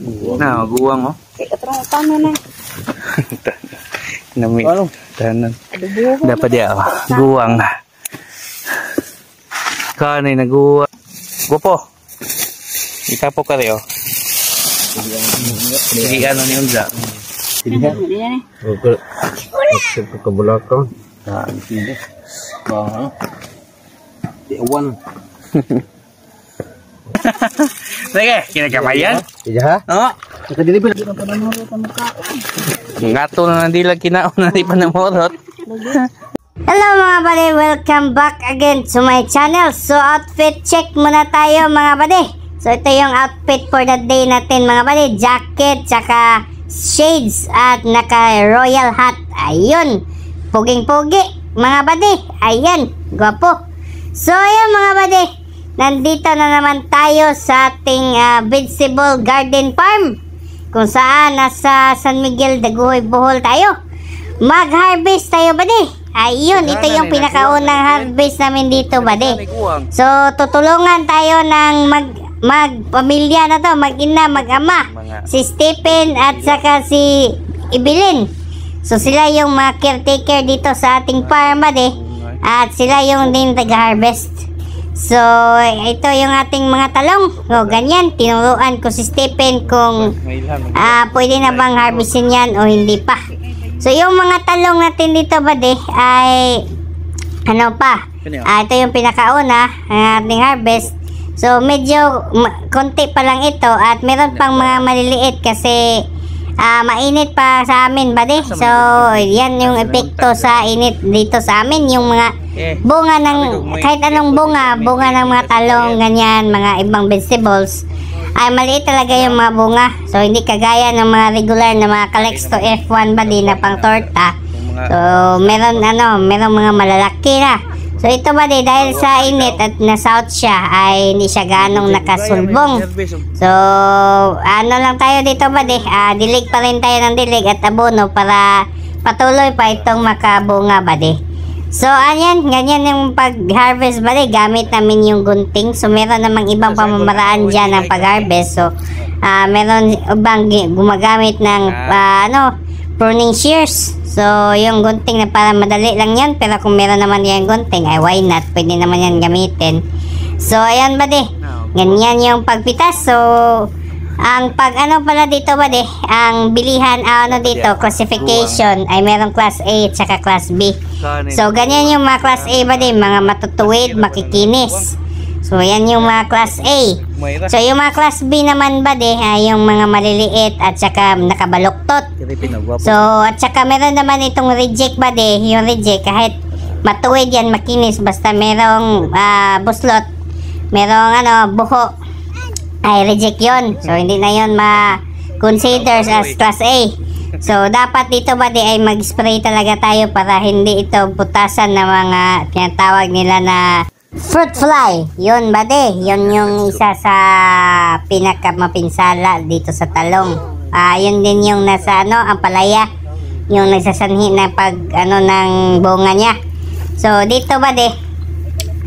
Nah, guwang oh. Katrong tanan na. Nami. Tanan. Dapat dia oh. Guwang. Kanay na guwang. Gupo. Itapo ka rin oh. Sige ano ni Unza. Sige ha. Okay. Okay ka bulakaw. Sige. Iwan. Sige, kinakabayan? Iya ha? Oo. Nakadilibin. Ngato na nandilag kinaon na di pa namorot. Hello mga buddy, welcome back again to my channel. So outfit check muna tayo mga buddy. So ito yung outfit for the day natin mga buddy. Jacket, tsaka shades at naka royal hat. Ayun, puging-pugi mga buddy. Ayan, gwapo. So ayan mga buddy, nandito na naman tayo sa ating vegetable garden farm, kung saan nasa San Miguel, Daguhoy, Bohol tayo. Mag-harvest tayo buddy. Ayun, ito yung pinakaunang harvest namin dito buddy. So tutulungan tayo ng mag-pamilya na to, mag-ina, mag-ama, si Stephen at saka si Ibilin. So sila yung mga caretaker dito sa ating farm buddy, at sila yung din taga-harvest. So ito yung ating mga talong. O ganyan, tinuruan ko si Stephen kung pwede na bang harvestin yan o hindi pa. So yung mga talong natin dito buddy ay ano pa, ito yung pinakauna ang ating harvest. So medyo konti pa lang ito at meron pang mga maliliit kasi mainit pa sa amin buddy. So yan yung epekto sa init dito sa amin. Yung mga bunga ng kahit anong bunga ng mga talong, ganyan, mga ibang vegetables ay maliit talaga yung mga bunga. So hindi kagaya ng mga regular na mga Calixto F1 buddy na pang torta. So meron mga malalaki na. So ito buddy, dahil sa init at na south siya ay hindi siya ganong nakasulbong. So ano lang tayo dito buddy, dilig pa rin tayo ng dilig at abono para patuloy pa itong makabunga buddy. So ayan, ganyan yung pag-harvest buddy, gamit namin yung gunting. So meron namang ibang pamamaraan dyan ng pag-harvest. So meron ibang gumagamit ng pruning shears. So yung gunting na para madali lang yan, pero kung meron naman yung gunting ay why not, pwede naman yan gamitin. So ayan buddy, ganyan yung pagpitas. So ang pala dito buddy, ang bilihan dito, classification ay merong class A at saka class B. So ganyan yung mga class A buddy, mga matutuwid, makikinis. So yan yung mga class A. So yung mga class B naman buddy ay yung mga maliliit at saka nakabaluktot. So at saka meron naman itong reject buddy. Yung reject kahit matuwid yan, makinis, basta merong buslot, merong buho, ay reject yon. So hindi na yon ma-consider as class A. So dapat dito buddy ay mag-spray talaga tayo para hindi ito butasan ng mga tinatawag nila na fruit fly. Yun buddy, yun yung isa sa pinakamapinsala dito sa talong. Yun din yung nasa ang palaya, yung nagsasanhi na pag ng bunga niya. So dito buddy,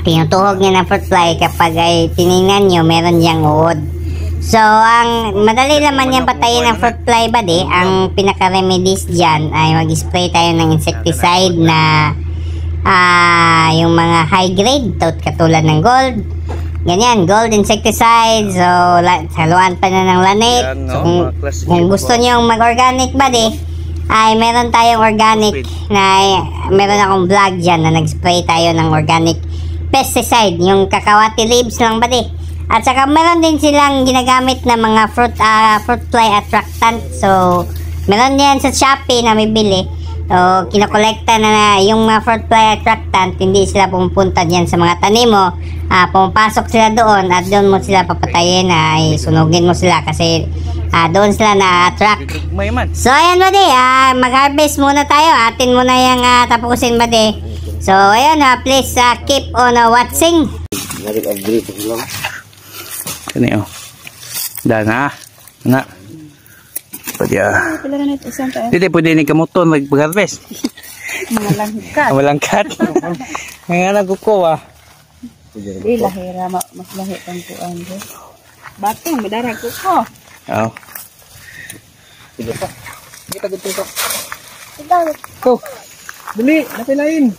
tinutuhog niya ng fruit fly kapag ay tiningnan nyo, meron diyang uod. So ang madali naman yung patayin ng fruit fly buddy. Ang pinaka-remedies dyan ay mag-spray tayo ng insecticide na yung mga high grade, katulad ng gold, ganyan, gold insecticide. So haluan pa na ng lanate. So kung gusto nyo mag-organic buddy, ay meron tayong organic na meron akong vlog dyan na nag-spray tayo ng organic pesticide, yung kakawati leaves lang buddy. At saka meron din silang ginagamit na mga fruit fly attractant. So meron yan sa Shopee na bibili. So kinokolekta na yung mga fruit fly attractant. Hindi sila pumupunta dyan sa mga tanim mo, pumapasok sila doon at doon mo sila papatayin, ay sunugin mo sila kasi doon sila na-attract. So ayan buddy, mag-harvest muna tayo. Atin muna yung tapusin buddy. So ayun, please keep on watching. Kani dana na pwede pwede ni kamuton mag-harvest. Mga langkat. Mga langkat. Mga nagkukuha. Lahira mas lahi pang kuan. Batong madarag ko. Sige pa. Kita gusto ko. Ikaw. Go. Dali, napilain.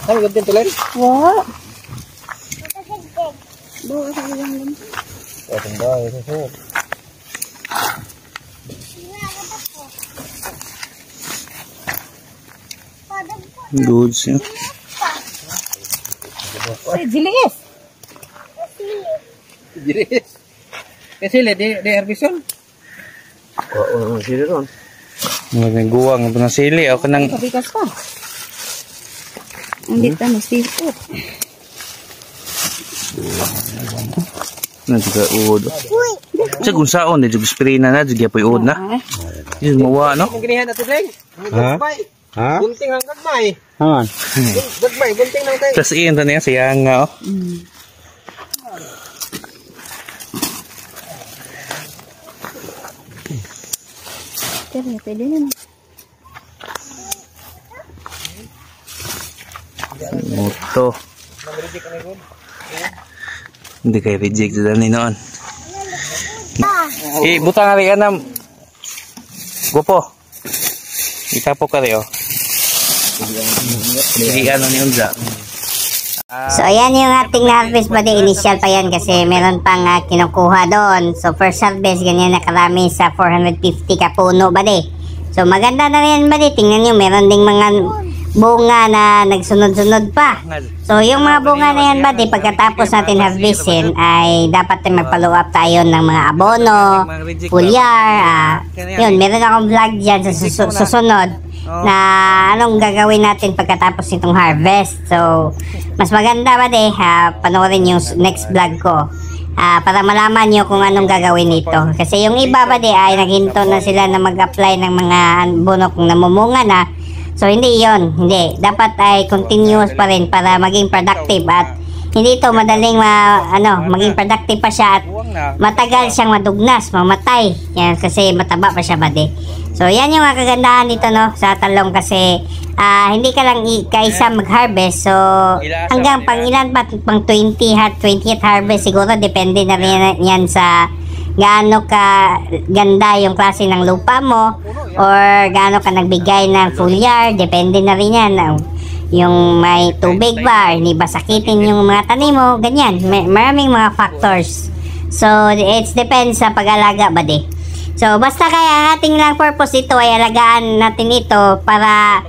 Ay, gantin tuloy. Wow. Goods yun. Jilis. Jilis. Kasi di herbison. Oo, sili ron. Mga guwang ito ng sili. O kanang... Kapikas pa. Ang dito na seafood. Na juga uod. Sa kung saan, di juga spray na, di juga po uod na. Yun, mawa, no? Ginihan natin, Leng. Ha? Ha? Gunting ang gagmay. Haman. Gagmay, gunting ng tayo. Tapos iyan niya, sayang nga, oh. Pwede na. Moto. Hindi kayo reject sa dani noon. Butang nga rin na. Gupo. Itapo ka rin, oh. Sige, ano ni Unza. So, ayan yung ating harvest body. Initial pa yan kasi meron pang kinukuha doon. So, first harvest, ganyan na karami sa 450 ka puno body. So, maganda na rin body. Tingnan nyo, meron ding mga bunga na nagsunod-sunod pa. So, yung mga bunga na yan body, pagkatapos natin harvestin, ay dapat mag-follow up tayo ng mga abono, foliar. Yun, meron akong vlog dyan sa susunod na anong gagawin natin pagkatapos nitong harvest. So, mas maganda ba panoorin yung next vlog ko para malaman nyo kung anong gagawin nito. Kasi yung iba ba ay naghinto na sila na mag-apply ng mga bunok na namumunga na. So, hindi yon, hindi. Dapat ay continuous pa rin para maging productive at hindi ito madaling maging productive pa siya at matagal siyang madugnas, mamatay. Yan, kasi mataba pa siya bade. So, yan yung kagandahan dito, no, sa talong kasi hindi ka lang kaisa mag-harvest. So, hanggang pang ilan pa, pang 20th harvest siguro, depende na rin yan sa gaano ka ganda yung klase ng lupa mo or gaano ka nagbigay ng foliar, depende na rin yan. Yung may tubig ba, hindi ba sakitin yung mga tanim mo, ganyan. Maraming mga factors. So, it depends sa pag-alaga ba di. So, basta kaya ating lang purpose ito ay alagaan natin ito para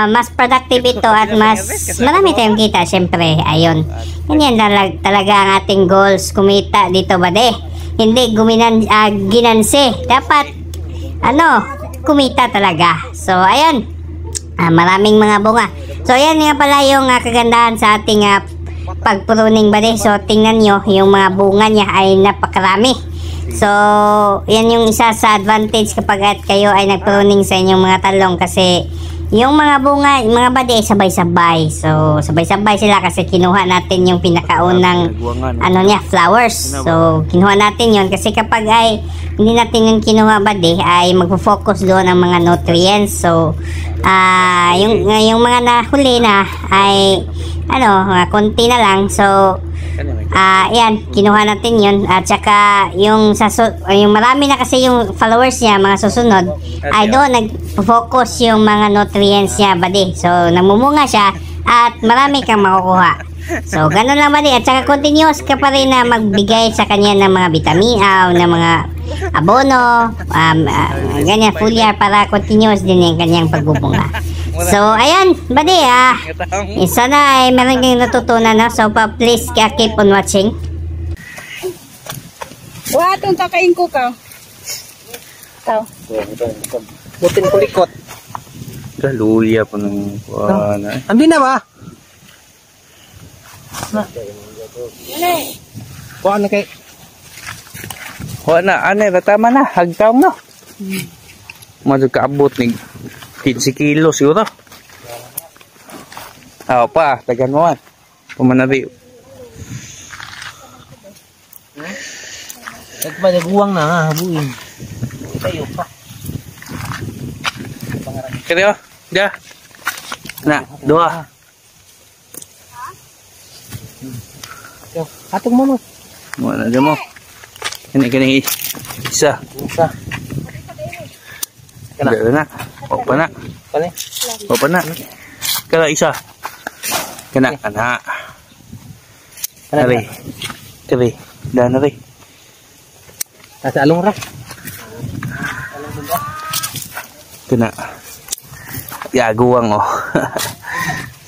mas productive ito at mas marami tayong kita, syempre. Ayun. Yan talaga ang ating goals, kumita dito ba di. Hindi ginanse. Dapat kumita talaga. So, ayun. Maraming mga bunga. So, ayan nga pala yung kagandahan sa ating pagpruning bade. So, tingnan nyo, yung mga bunga niya ay napakarami. So, yan yung isa sa advantage kapag kayo ay nagpruning sa inyong mga talong kasi yung mga bunga, yung mga bade, sabay-sabay. So, sabay-sabay sila kasi kinuha natin yung pinakaunang flowers. So, kinuha natin yun kasi kapag ay hindi natin yung kinuha bade, ay magpo-focus doon ang mga nutrients. So, yung mga nahuli na ay konti na lang. So, yan, kinuha natin yun. At saka yung marami na kasi yung followers niya, mga susunod, ay doon nag-focus yung mga nutrients niya badi. So, namumunga siya at marami kang makukuha. So, ganun lang badi. At saka continuous ka pa rin na magbigay sa kanya ng mga vitamina, ng mga abono, ganyan, foliar para continuous din yung kanyang pagbubunga. So, ayan, badi, sana ay meron kayong natutunan, no? So, please keep on watching. Itong kakain ko ka. Ikaw. Butin ko likot. Luya po ng Andi na ba? Kuha na kay. Tama na, hagtaw mo. Kaabot ni 15 kilo siguro. Tagan mo man. Pumanabi. Nagpadaguwang na habuin. Tayo pa. Kaya, na, dua. Atong mo. Wala na mo. Kani isa. Isa. Kana na. O pa na. Kani? O pa na. Kana isa. Kana. Kari. Dana rin. Nasa along ra. Kana. Yaguwang oh.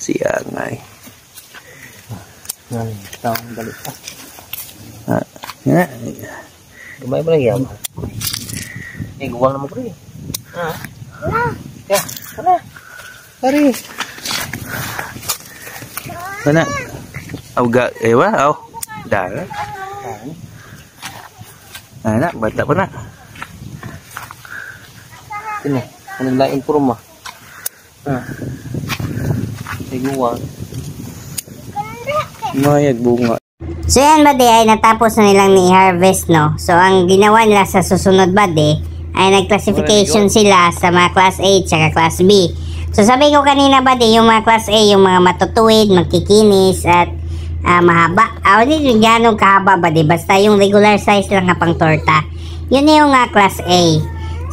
Siya ngay. Taong balik pa. Nga. Gumay mo lang yan. Guwang naman ko rin. Ya, sana. Sorry. Mana? Auga, ewa, au. Dah. Anak, bata pa na. Ini, anong lain po rumah. Guwang. Mayag bunga. So yan buddy ay natapos na nilang ni-harvest no. So ang ginawa nila sa susunod buddy ay nag-classification sila sa mga class A at class B. So sabi ko kanina buddy, yung mga class A yung mga matutuwid, magkikinis at mahaba. Hindi ganong kahaba buddy, basta yung regular size lang na pang torta. Yun yung class A.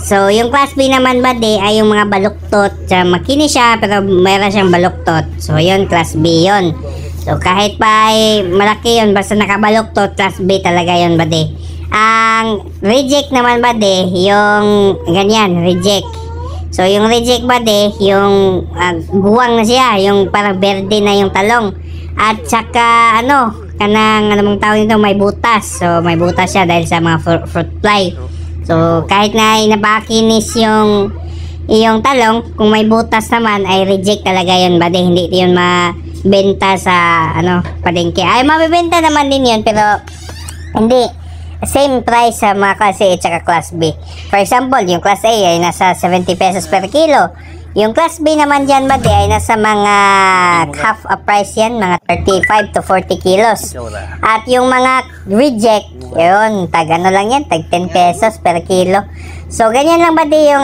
So yung class B naman buddy ay yung mga baluktot. Makinis siya pero mayroon siyang baluktot. So yun class B yun. So kahit pa ay malaki yun, basta nakabaluktot, class B talaga yun buddy. Ang reject naman buddy, yung ganyan, reject. So yung reject buddy, yung guwang na siya, yung parang berde na yung talong. At saka kanang mong tawag nito, may butas. So may butas siya dahil sa mga fruit fly. So kahit na nabakinis yung talong, kung may butas naman ay reject talaga yun buddy. Hindi yun benta sa palengke. Ay mabibenta naman din yun pero hindi same price sa mga class A at saka class B. For example, yung class A ay nasa 70 pesos per kilo. Yung class B naman dyan buddy ay nasa mga half a price yan, mga 35 to 40 kilos. At yung mga reject, yun, tag lang yan, tag 10 pesos per kilo. So ganyan lang buddy yung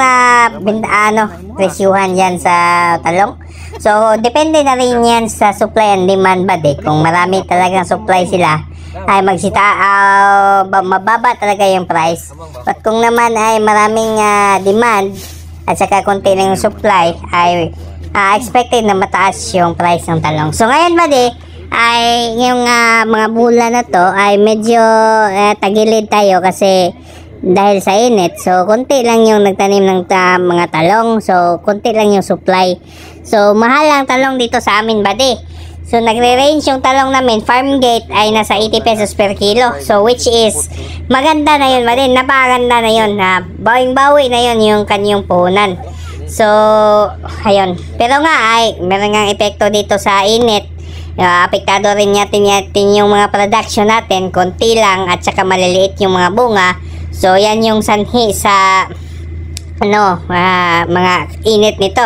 presyuhan dyan sa talong. So depende na rin yan sa supply and demand buddy. Kung marami talagang supply sila ay mababa talaga yung price. But kung naman ay maraming demand at saka konti ng supply ay expected na mataas yung price ng talong. So ngayon buddy ay yung mga bulan na to ay medyo tagilid tayo kasi dahil sa init. So konti lang yung nagtanim ng mga talong. So konti lang yung supply. So mahal ang talong dito sa amin buddy. So nagre-range yung talong namin, farm gate ay nasa 80 pesos per kilo. So which is maganda na yun buddy, napakaganda na yun. Bawing-bawi na yun yung kanyang puhunan. So ayun. Pero nga ay meron nga epekto dito sa init. Apektado rin natin yung mga production natin, konti lang at saka maliliit yung mga bunga. So yan yung sanhi sa mga init nito.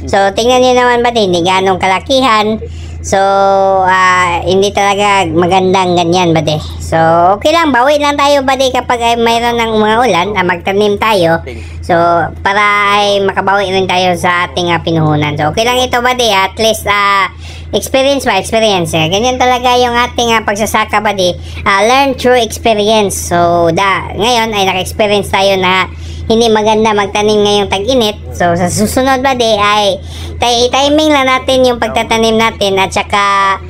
So tingnan niyo naman ba hindi ganong kalakihan. So hindi talaga magandang ganyan buddy. So okay lang, bawi lang tayo buddy kapag ay mayroon ng mga ulan, magtanim tayo. So para ay makabawi rin tayo sa ating pinuhunan. So okay lang ito buddy, at least experience by experience. Ganyan talaga yung ating pagsasaka buddy. Learn through experience. So ngayon ay naka-experience tayo na hindi maganda magtanim ngayong tag-init. So sa susunod buddy ay timing lang natin yung pagtatanim natin at saka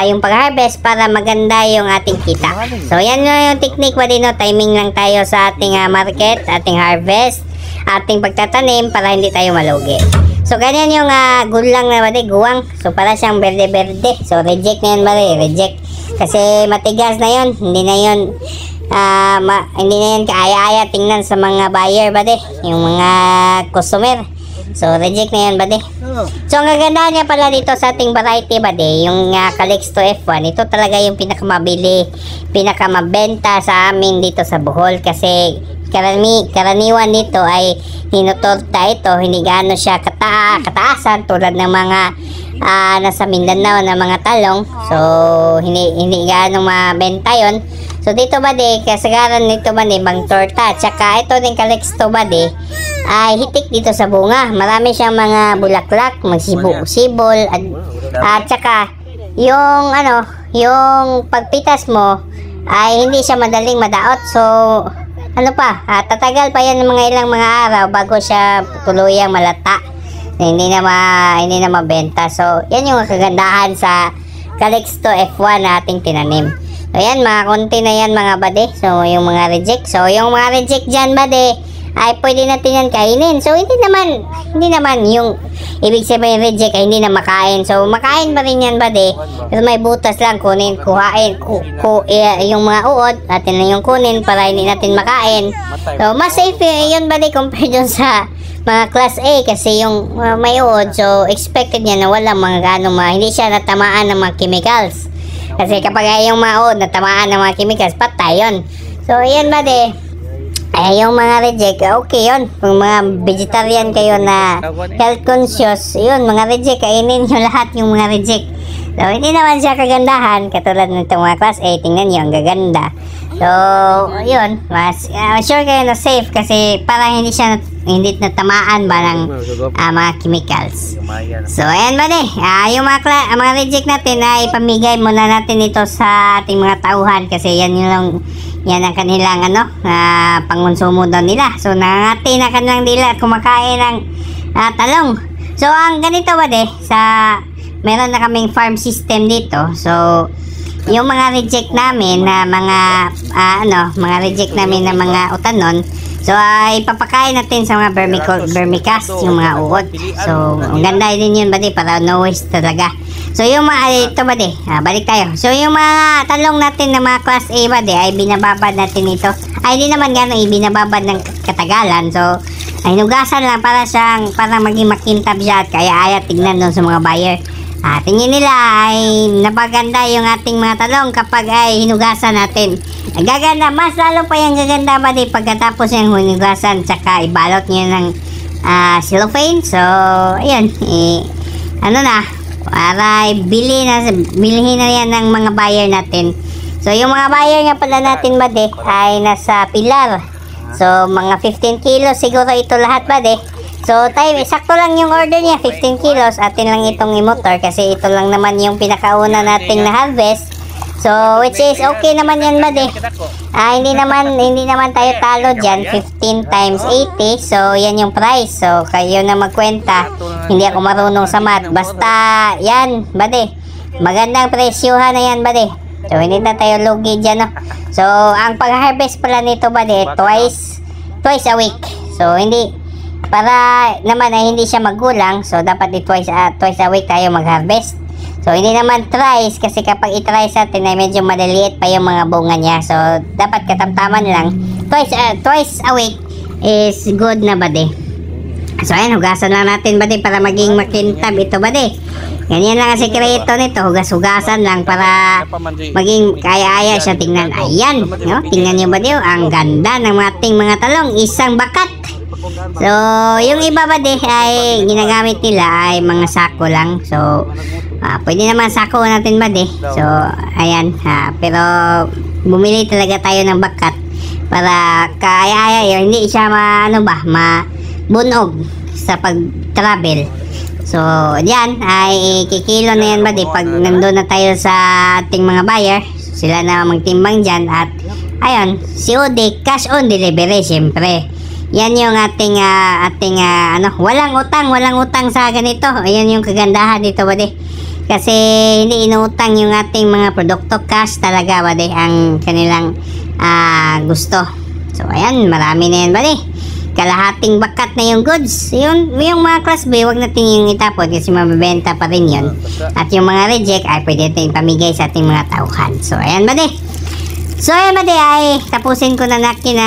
yung pag-harvest para maganda yung ating kita. So yan yung technique buddy, timing lang tayo sa ating market, ating harvest, ating pagtatanim para hindi tayo malugi. So ganyan yung gulang na buddy, guwang. So para siyang berde-berde. So reject na yan buddy, reject. Kasi matigas na yun, hindi na yun kaaya-aya tingnan sa mga buyer buddy, yung mga customer. So reject na yan buddy. So ang gaganda niya pala dito sa ating variety buddy, yung Calixto F1, ito talaga yung pinakamabili, pinakamabenta sa amin dito sa Bohol kasi karaniwan dito ay hinutorta ito, hindi gaano siya kataasan tulad ng mga nasa Mindanao na mga talong. So hindi gaano mabenta yon. So dito buddy, kasagaran nito buddy, bang torta. Tsaka ito din Calixto buddy ay hitik dito sa bunga. Marami siyang mga bulaklak, magsibol at tsaka yung yung pagpitas mo ay hindi siya madaling madaot. So ano pa, tatagal pa yan ng mga ilang mga araw bago siya tuluyang malata. Hindi na mabenta. So yan yung kagandahan sa Calixto F1 na ating tinanim. So yan, mga konti na yan mga bade. So yung mga reject. So yung mga reject dyan bade ay pwede natin yan kainin. So hindi naman yung ibig sabihin reject ay hindi na makain. So makain pa rin yan bade. Pero may butas lang, kuhain yung mga uod, atin lang yung kunin para hindi natin makain. So mas safe yun bade compared dun sa mga class A kasi yung may uod. So expected niya na wala mga hindi siya natamaan ng mga chemicals. Kasi kapag yung mga uod natamaan ng mga chemicals, patay yun. So yan bade. Yung mga reject, okay yun. Kung mga vegetarian kayo na health conscious, yun, mga reject, kainin nyo lahat yung mga reject. So, hindi naman siya kagandahan, katulad nitong mga class A, tingnan nyo, ang gaganda. So, yun, mas sure kayo na safe kasi parang hindi natamaan ba ng mga chemicals. So, ayan ba yung mga reject natin ay ipamigay muna natin ito sa ating mga tauhan kasi yan ang kanilang pangonsumo daw nila. So nangati na kanilang dila kumakain ng talong. So ang ganito ba meron na kaming farm system dito. So yung mga reject namin na mga reject namin na mga utanon, so ay papakain natin sa mga vermicast, yung mga uod. So ang ganda din yun para no waste talaga. So yung mga ito balik tayo. So yung mga talong natin na mga class A ay binababad natin ito. Ay hindi naman gano'ng ibinababad ng katagalan. So ay hinugasan lang para maging makintab siya at kaya tignan doon sa mga buyer. Tingin nila ay napaganda yung ating mga talong kapag ay hinugasan natin. Gaganda, mas lalo pa yung gaganda pagkatapos yung hinugasan tsaka ibalot nyo ng cellophane. So ayun, para bilhin na yan ng mga buyer natin. So yung mga buyer nga pala natin ay nasa Pilar. So mga 15 kilos siguro ito lahat So sakto lang yung order niya, 15 kilos. Atin lang itong i-motor kasi ito lang naman yung pinakauna nating na-harvest. So which is okay naman yan hindi naman tayo talo dyan. 15 times 80. So yan yung price. So kayo na magkwenta. Hindi ako marunong sa math. Basta yan magandang presyohan na yan So hindi na tayo lugi dyan So ang pag-harvest pala nito twice a week. So para naman ay hindi siya magkulang. So dapat twice a week tayo mag-harvest. So hindi naman thrice kasi kapag i-thrice natin ay medyo madaliit pa yung mga bunga niya. So dapat katamtaman lang. Twice a week is good na So ayan, hugasan lang natin para maging makintab ito Ganyan lang ang sekreto nito, hugas-hugasan lang para maging kaya-aya siya tingnan. Ayan, tingnan nyo ang ganda ng ating mga talong, isang bakat. So yung iba ay ginagamit nila ay mga sako lang. So pwede naman sako natin So ayan, pero bumili talaga tayo ng bakat para kaya-aya hindi siya mabunog sa pag-travel. So diyan ay kikilo na yan pag nandun na tayo sa ating mga buyer, sila na magtimbang dyan. At ayun, COD, cash on delivery syempre. Yan yung ating walang utang sa ganito. Ayan yung kagandahan dito kasi hindi inuutang yung ating mga produkto, cash talaga ang kanilang gusto. So ayan, marami na yan kalahating bakat na yung goods. Yung mga class B, wag natin yung itapon kasi mabibenta pa rin yun. At yung mga reject ay pwede natin pamigay sa ating mga tauhan. So ayan So ayan ay tapusin ko na aking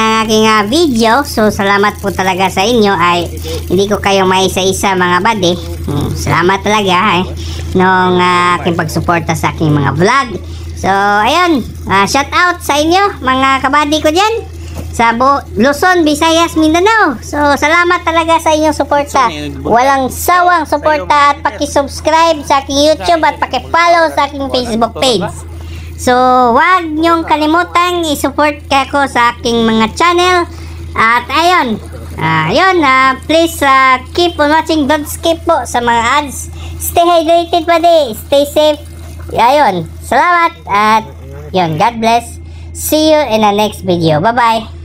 video. So salamat po talaga sa inyo. Ay hindi ko kayo maisa-isa mga salamat talaga nung aking pagsuporta sa aking mga vlog. So ayun, shout out sa inyo mga kabady ko dyan sa Luzon, Visayas, Mindanao. So salamat talaga sa inyong suporta. Walang sawang suporta at paki-subscribe sa aking YouTube at paki-follow sa aking Facebook page. So wag nyong kalimutang i-support ako sa aking mga channel. At ayun, please keep on watching. Don't skip po sa mga ads. Stay hydrated stay safe. Ayun, salamat at yun, God bless. See you in the next video. Bye-bye!